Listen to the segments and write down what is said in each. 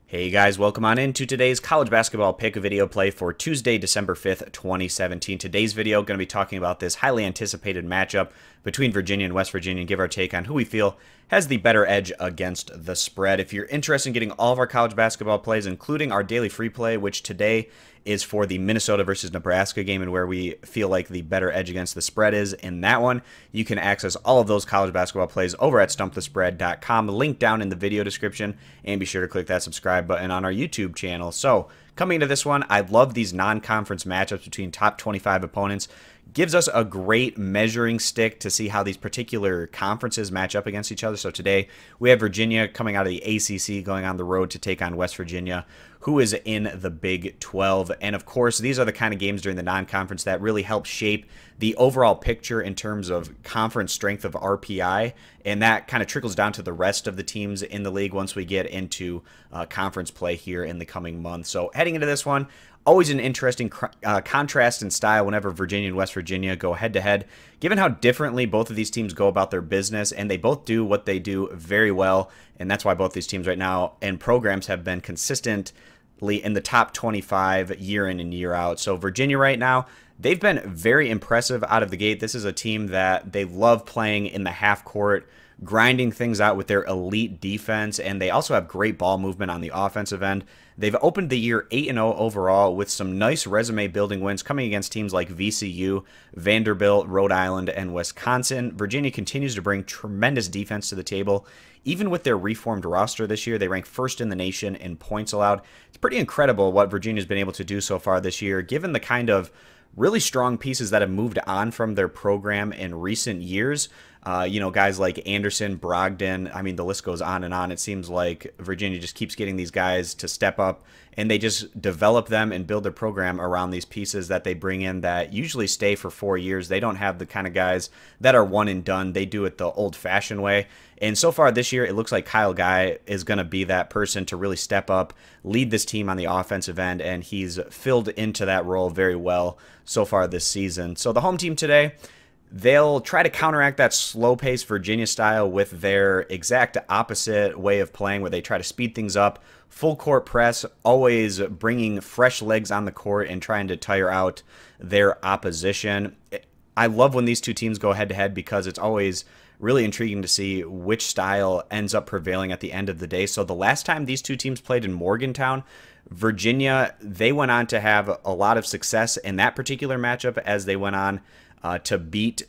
Hey guys, welcome on into today's college basketball pick video play for Tuesday, December 5th, 2017. Today's video going to be talking about this highly anticipated matchup between Virginia and West Virginia and give our take on who we feel has the better edge against the spread. If you're interested in getting all of our college basketball plays, including our daily free play, which today is for the Minnesota versus Nebraska game and where we feel like the better edge against the spread is in that one, you can access all of those college basketball plays over at stumpthespread.com. Link down in the video description, and be sure to click that subscribe button on our YouTube channel. So coming to this one, I love these non-conference matchups between top 25 opponents. Gives us a great measuring stick to see how these particular conferences match up against each other. So today we have Virginia coming out of the ACC going on the road to take on West Virginia, who is in the Big 12. And of course, these are the kind of games during the non-conference that really help shape the overall picture in terms of conference strength of RPI. And that kind of trickles down to the rest of the teams in the league once we get into conference play here in the coming months. So heading into this one, always an interesting contrast in style whenever Virginia and West Virginia go head-to-head, given how differently both of these teams go about their business, and they both do what they do very well, and that's why both these teams right now and programs have been consistently in the top 25 year in and year out. So Virginia right now, they've been very impressive out of the gate. This is a team that they love playing in the half court, grinding things out with their elite defense, and they also have great ball movement on the offensive end. They've opened the year 8-0 overall with some nice resume-building wins coming against teams like VCU, Vanderbilt, Rhode Island, and Wisconsin. Virginia continues to bring tremendous defense to the table. Even with their reformed roster this year, they rank first in the nation in points allowed. It's pretty incredible what Virginia's been able to do so far this year, given the kind of really strong pieces that have moved on from their program in recent years. Guys like Anderson, Brogdon, I mean, the list goes on and on. It seems like Virginia just keeps getting these guys to step up, and they just develop them and build their program around these pieces that they bring in that usually stay for 4 years. They don't have the kind of guys that are one and done. They do it the old-fashioned way. And so far this year, it looks like Kyle Guy is going to be that person to really step up, lead this team on the offensive end, and he's filled into that role very well so far this season. So the home team today, they'll try to counteract that slow-paced Virginia style with their exact opposite way of playing, where they try to speed things up, full court press, always bringing fresh legs on the court and trying to tire out their opposition. I love when these two teams go head-to-head because it's always really intriguing to see which style ends up prevailing at the end of the day. So the last time these two teams played in Morgantown, Virginia, they went on to have a lot of success in that particular matchup as they went on to beat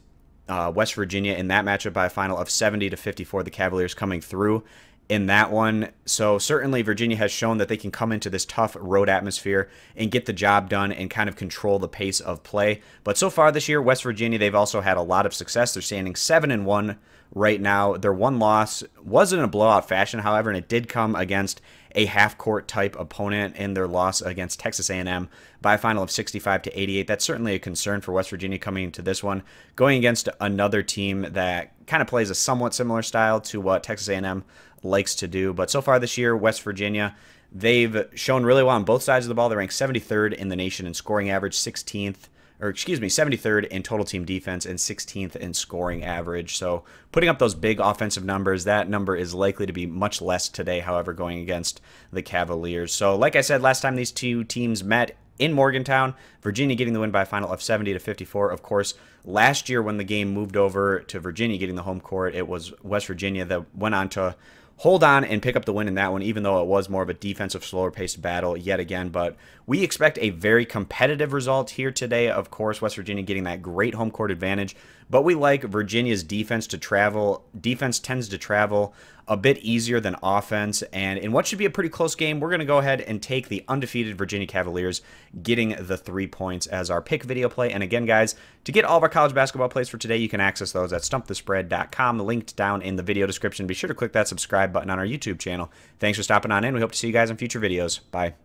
West Virginia in that matchup by a final of 70-54, the Cavaliers coming through in that one. So certainly Virginia has shown that they can come into this tough road atmosphere and get the job done and kind of control the pace of play. But so far this year, West Virginia, they've also had a lot of success. They're standing 7-1 right now. Their one loss wasn't a blowout fashion, however, and it did come against a half-court type opponent in their loss against Texas A&M by a final of 65-88. That's certainly a concern for West Virginia coming into this one, going against another team that kind of plays a somewhat similar style to what Texas A&M likes to do. But so far this year, West Virginia, they've shown really well on both sides of the ball. They rank 73rd in the nation in scoring average, 73rd in total team defense, and 16th in scoring average. So putting up those big offensive numbers, that number is likely to be much less today, however, going against the Cavaliers. So like I said, last time these two teams met in Morgantown, Virginia getting the win by a final of 70-54. Of course, last year when the game moved over to Virginia getting the home court, it was West Virginia that went on to hold on and pick up the win in that one, even though it was more of a defensive, slower-paced battle yet again. But we expect a very competitive result here today. Of course, West Virginia getting that great home court advantage, but we like Virginia's defense to travel. Defense tends to travel a bit easier than offense, and in what should be a pretty close game, we're going to go ahead and take the undefeated Virginia Cavaliers getting the 3 points as our pick video play. And again, guys, to get all of our college basketball plays for today, you can access those at stumpthespread.com, linked down in the video description. Be sure to click that subscribe button on our YouTube channel. Thanks for stopping on in. We hope to see you guys in future videos. Bye.